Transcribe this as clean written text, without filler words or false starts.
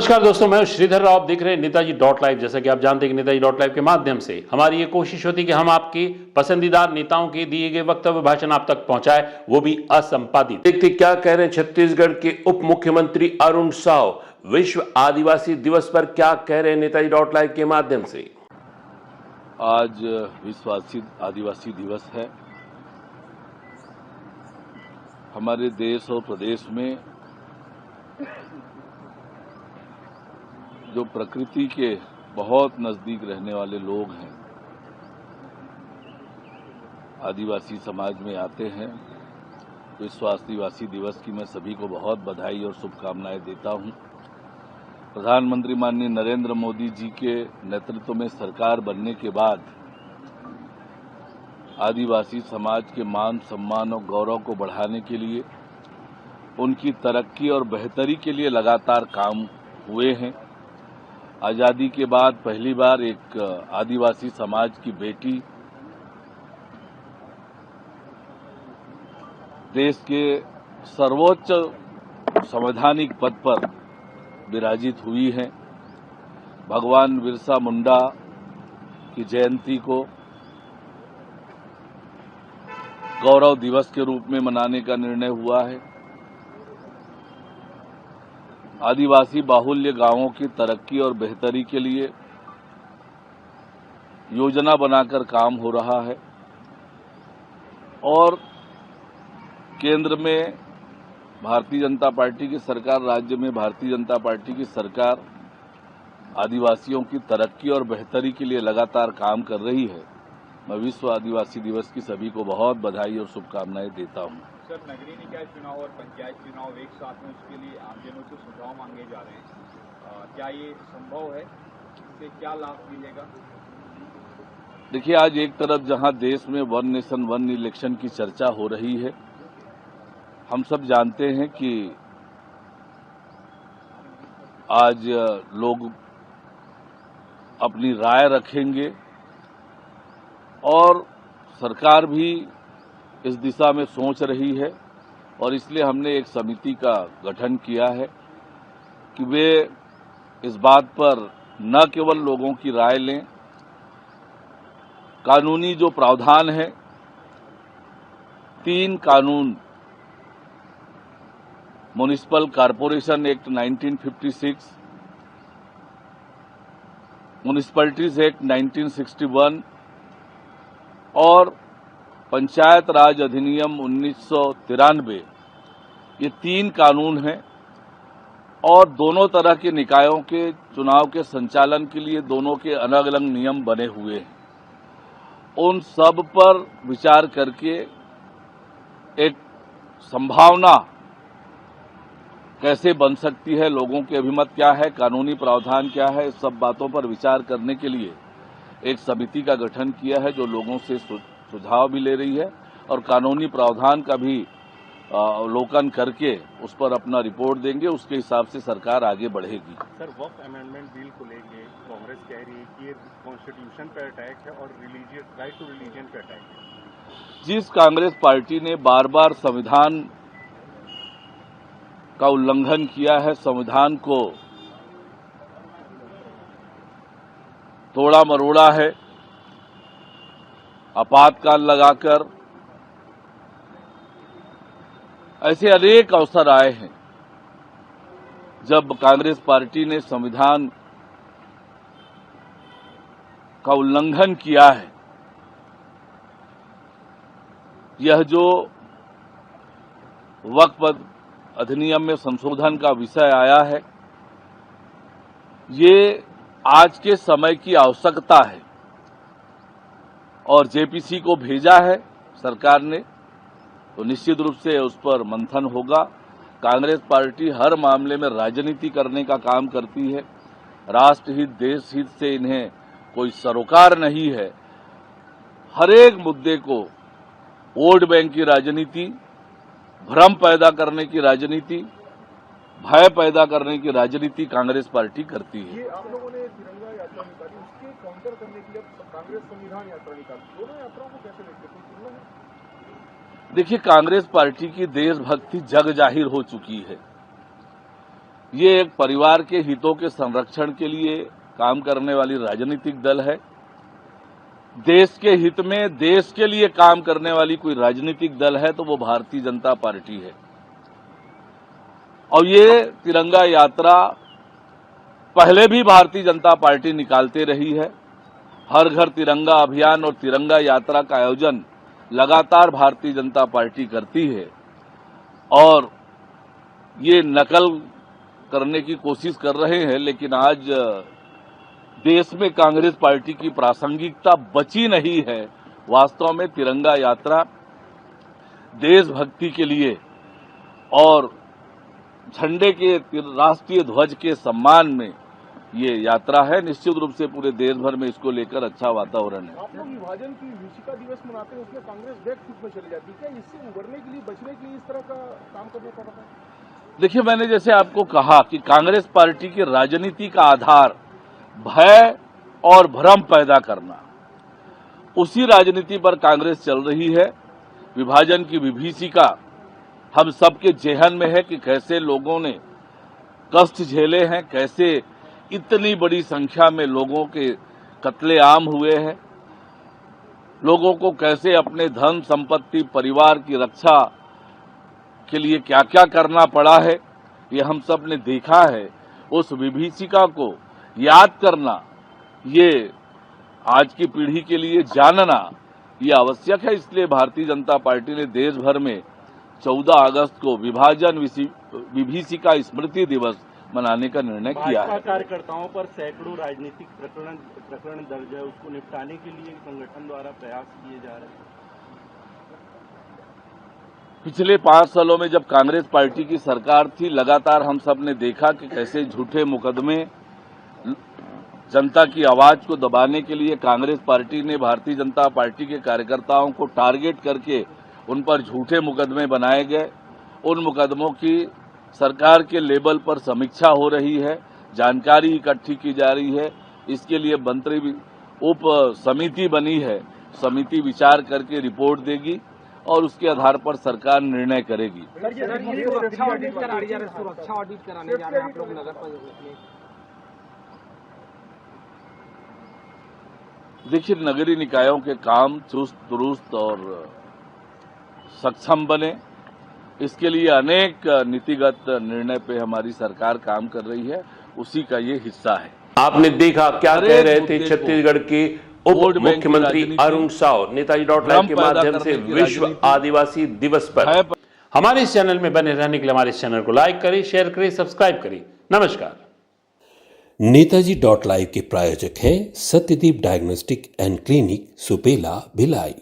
नमस्कार दोस्तों, मैं श्रीधर राव। आप देख रहे हैं नेताजी डॉट लाइव। जैसा कि आप जानते हैं कि नेताजी डॉट लाइव के माध्यम से हमारी ये कोशिश होती है कि हम आपके पसंदीदा नेताओं के दिए गए वक्तव्य भाषण आप तक पहुंचाए, वो भी असंपादित। देखते क्या कह रहे हैं छत्तीसगढ़ के उप मुख्यमंत्री अरुण साव। विश्व आदिवासी दिवस पर क्या कह रहे हैं नेताजी डॉट लाइव के माध्यम से। आज विश्व आदिवासी दिवस है। हमारे देश और प्रदेश में जो प्रकृति के बहुत नजदीक रहने वाले लोग हैं, आदिवासी समाज में आते हैं। विश्व आदिवासी दिवस की मैं सभी को बहुत बधाई और शुभकामनाएं देता हूं। प्रधानमंत्री माननीय नरेंद्र मोदी जी के नेतृत्व में सरकार बनने के बाद आदिवासी समाज के मान सम्मान और गौरव को बढ़ाने के लिए, उनकी तरक्की और बेहतरी के लिए लगातार काम हुए हैं। आजादी के बाद पहली बार एक आदिवासी समाज की बेटी देश के सर्वोच्च संवैधानिक पद पर विराजित हुई है। भगवान बिरसा मुंडा की जयंती को गौरव दिवस के रूप में मनाने का निर्णय हुआ है। आदिवासी बाहुल्य गांवों की तरक्की और बेहतरी के लिए योजना बनाकर काम हो रहा है और केंद्र में भारतीय जनता पार्टी की सरकार, राज्य में भारतीय जनता पार्टी की सरकार आदिवासियों की तरक्की और बेहतरी के लिए लगातार काम कर रही है। मैं विश्व आदिवासी दिवस की सभी को बहुत बधाई और शुभकामनाएं देता हूं। सर, नगरीय निकाय चुनाव और पंचायत चुनाव एक साथ में, उसके लिए आमजनों से सुझाव मांगे जा रहे हैं। क्या ये संभव है? इससे क्या लाभ मिलेगा? देखिए, आज एक तरफ जहां देश में वन नेशन वन इलेक्शन की चर्चा हो रही है, हम सब जानते हैं कि आज लोग अपनी राय रखेंगे और सरकार भी इस दिशा में सोच रही है और इसलिए हमने एक समिति का गठन किया है कि वे इस बात पर न केवल लोगों की राय लें, कानूनी जो प्रावधान है, 3 कानून, municipal corporation act 1956, municipalities act 1961 और पंचायत राज अधिनियम 1993, ये 3 कानून हैं और दोनों तरह के निकायों के चुनाव के संचालन के लिए दोनों के अलग अलग नियम बने हुए हैं। उन सब पर विचार करके एक संभावना कैसे बन सकती है, लोगों के अभिमत क्या है, कानूनी प्रावधान क्या है, इस सब बातों पर विचार करने के लिए एक समिति का गठन किया है जो लोगों से सुझाव भी ले रही है और कानूनी प्रावधान का भी अवलोकन करके उस पर अपना रिपोर्ट देंगे। उसके हिसाब से सरकार आगे बढ़ेगी। सर, वक्फ अमेंडमेंट बिल को लेके कांग्रेस कह रही है कि ये कॉन्स्टिट्यूशन पर अटैक है और राइट टू रिलीजन पर अटैक है। जिस कांग्रेस पार्टी ने बार बार संविधान का उल्लंघन किया है, संविधान को तोड़ा मरोड़ा है, आपातकाल लगाकर, ऐसे अनेक अवसर आए हैं जब कांग्रेस पार्टी ने संविधान का उल्लंघन किया है। यह जो वक्फ अधिनियम में संशोधन का विषय आया है, ये आज के समय की आवश्यकता है और जेपीसी को भेजा है सरकार ने, तो निश्चित रूप से उस पर मंथन होगा। कांग्रेस पार्टी हर मामले में राजनीति करने का काम करती है। राष्ट्रहित, देश हित से इन्हें कोई सरोकार नहीं है। हर एक मुद्दे को वोट बैंक की राजनीति, भ्रम पैदा करने की राजनीति, भय पैदा करने की राजनीति कांग्रेस पार्टी करती है। ये आप लोगों ने तिरंगा यात्रा निकाली, उसके काउंटर करने के लिए कांग्रेस संविधान यात्रा निकाली, दोनों यात्राओं को कैसे देखते हैं? देखिए, कांग्रेस पार्टी की देशभक्ति जग जाहिर हो चुकी है। ये एक परिवार के हितों के संरक्षण के लिए काम करने वाली राजनीतिक दल है। देश के हित में, देश के लिए काम करने वाली कोई राजनीतिक दल है तो वो भारतीय जनता पार्टी है। और ये तिरंगा यात्रा पहले भी भारतीय जनता पार्टी निकालते रही है। हर घर तिरंगा अभियान और तिरंगा यात्रा का आयोजन लगातार भारतीय जनता पार्टी करती है और ये नकल करने की कोशिश कर रहे हैं, लेकिन आज देश में कांग्रेस पार्टी की प्रासंगिकता बची नहीं है। वास्तव में तिरंगा यात्रा देशभक्ति के लिए और झंडे के राष्ट्रीय ध्वज के सम्मान में ये यात्रा है। निश्चित रूप से पूरे देश भर में इसको लेकर अच्छा वातावरण है। आप लोग विभाजन की विभीषिका दिवस मनाते हैं, उसमें कांग्रेस बैक फुट में चली जाती है, क्या इससे उभरने के लिए, बचने के लिए इस तरह का काम करना पड़ रहा है? देखिए, मैंने जैसे आपको कहा कि कांग्रेस पार्टी की राजनीति का आधार भय और भ्रम पैदा करना, उसी राजनीति पर कांग्रेस चल रही है। विभाजन की विभीषिका हम सबके जेहन में है कि कैसे लोगों ने कष्ट झेले हैं, कैसे इतनी बड़ी संख्या में लोगों के कत्लेआम हुए हैं, लोगों को कैसे अपने धन संपत्ति परिवार की रक्षा के लिए क्या क्या करना पड़ा है, ये हम सब ने देखा है। उस विभीषिका को याद करना, ये आज की पीढ़ी के लिए जानना ये आवश्यक है। इसलिए भारतीय जनता पार्टी ने देश भर में 14 अगस्त को विभाजन विभीषिका स्मृति दिवस मनाने का निर्णय किया है। कार्यकर्ताओं पर सैकड़ों राजनीतिक प्रकरण दर्ज है, उसको निपटाने के लिए संगठन द्वारा प्रयास किए जा रहे हैं। पिछले 5 सालों में जब कांग्रेस पार्टी की सरकार थी, लगातार हम सब ने देखा कि कैसे झूठे मुकदमे, जनता की आवाज को दबाने के लिए कांग्रेस पार्टी ने भारतीय जनता पार्टी के कार्यकर्ताओं को टारगेट करके उन पर झूठे मुकदमे बनाए गए। उन मुकदमों की सरकार के लेवल पर समीक्षा हो रही है, जानकारी इकट्ठी की जा रही है। इसके लिए मंत्री उप समिति बनी है, समिति विचार करके रिपोर्ट देगी और उसके आधार पर सरकार निर्णय करेगी। सुरक्षा ऑडिट कराने जा रहे हैं आप लोग नगर पालिका। देखिए, नगरीय निकायों के काम चुस्त दुरुस्त और सक्षम बने, इसके लिए अनेक नीतिगत निर्णय पे हमारी सरकार काम कर रही है, उसी का ये हिस्सा है। आपने देखा क्या कह रहे थे छत्तीसगढ़ के उप मुख्यमंत्री अरुण साव नेताजी .live के माध्यम से विश्व आदिवासी दिवस पर। हमारे इस चैनल में बने रहने के लिए हमारे इस चैनल को लाइक करें, शेयर करें, सब्सक्राइब करें। नमस्कार। नेताजी .live के प्रायोजक है Satyadeep diagnostic and clinic, Supela, Bhilai.